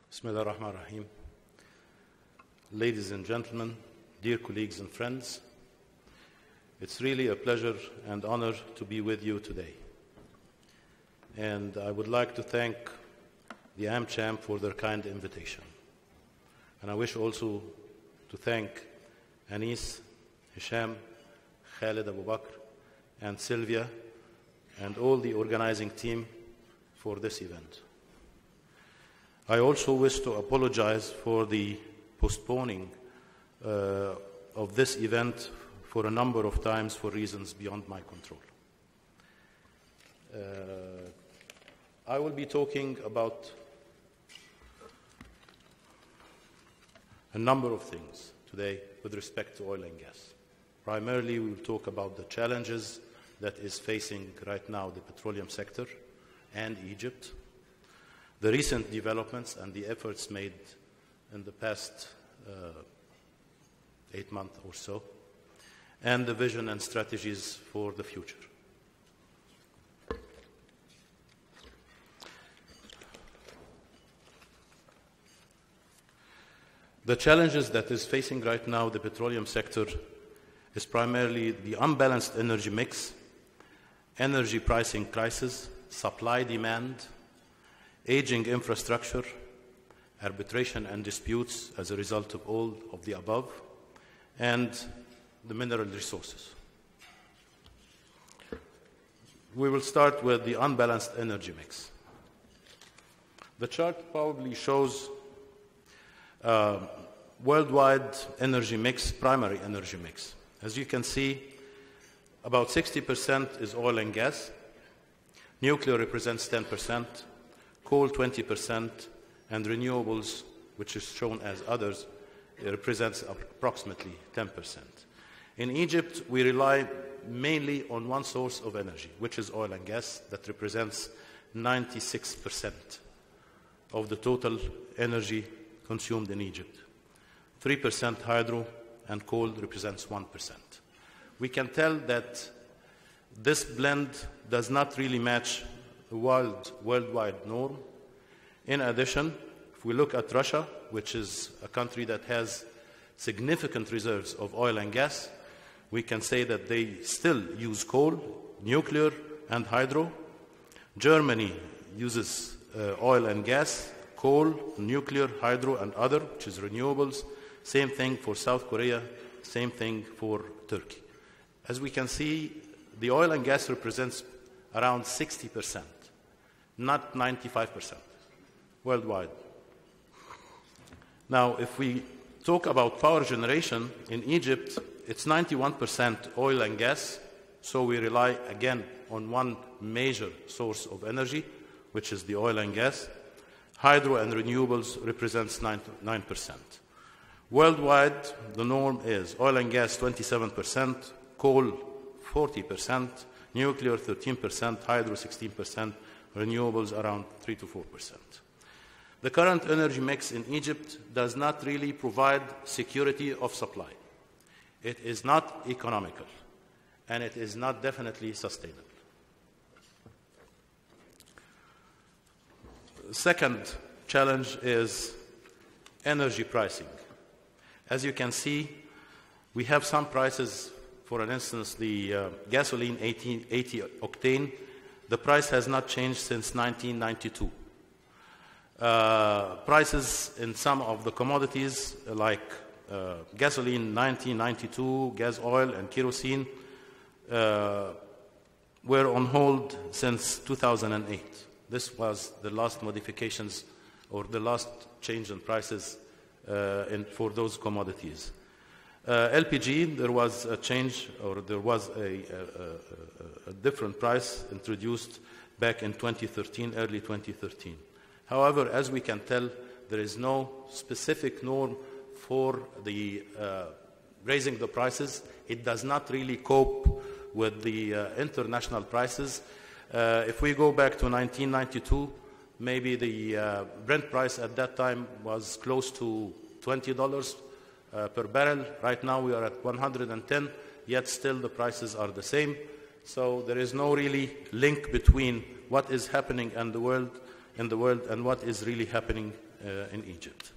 Bismillah ar-Rahman ar-Rahim. Ladies and gentlemen, dear colleagues and friends, it's really a pleasure and honor to be with you today. And I would like to thank the AmCham for their kind invitation. And I wish also to thank Anis, Hisham, Khalid Abu Bakr, and Sylvia, and all the organizing team for this event. I also wish to apologize for the postponing of this event for a number of times for reasons beyond my control. I will be talking about a number of things today with respect to oil and gas. Primarily, we will talk about the challenges that is facing right now the petroleum sector and Egypt, the recent developments and the efforts made in the past 8 months or so, and the vision and strategies for the future. The challenges that is facing right now the petroleum sector is primarily the unbalanced energy mix, energy pricing crisis, supply-demand, aging infrastructure, arbitration and disputes as a result of all of the above, and the mineral resources. We will start with the unbalanced energy mix. The chart probably shows worldwide energy mix, primary energy mix. As you can see, about 60% is oil and gas, nuclear represents 10%, coal 20%, and renewables, which is shown as others, represents approximately 10%. In Egypt, we rely mainly on one source of energy, which is oil and gas, that represents 96% of the total energy consumed in Egypt. 3% hydro, and coal represents 1%. We can tell that this blend does not really match the worldwide norm. In addition, if we look at Russia, which is a country that has significant reserves of oil and gas, we can say that they still use coal, nuclear, and hydro. Germany uses oil and gas, coal, nuclear, hydro, and other, which is renewables. Same thing for South Korea, same thing for Turkey. As we can see, the oil and gas represents around 60%, not 95% worldwide. Now, if we talk about power generation, in Egypt, it's 91% oil and gas, so we rely again on one major source of energy, which is the oil and gas. Hydro and renewables represents 9%. Worldwide, the norm is oil and gas 27%, coal 40%, nuclear 13%, hydro 16%, renewables around 3 to 4%. The current energy mix in Egypt does not really provide security of supply. It is not economical, and it is not definitely sustainable. The second challenge is energy pricing. As you can see, we have some prices, for instance, the gasoline 80 octane, the price has not changed since 1992. Prices in some of the commodities like gasoline 1992, gas oil and kerosene were on hold since 2008. This was the last modifications or the last change in prices for those commodities. LPG, there was a change, or there was a different price introduced back in 2013, early 2013. However, as we can tell, there is no specific norm for the raising the prices. It does not really cope with the international prices. If we go back to 1992, maybe the Brent price at that time was close to $20 per barrel. Right now we are at 110, yet still the prices are the same. So there is no really link between what is happening in the world and what is really happening in Egypt.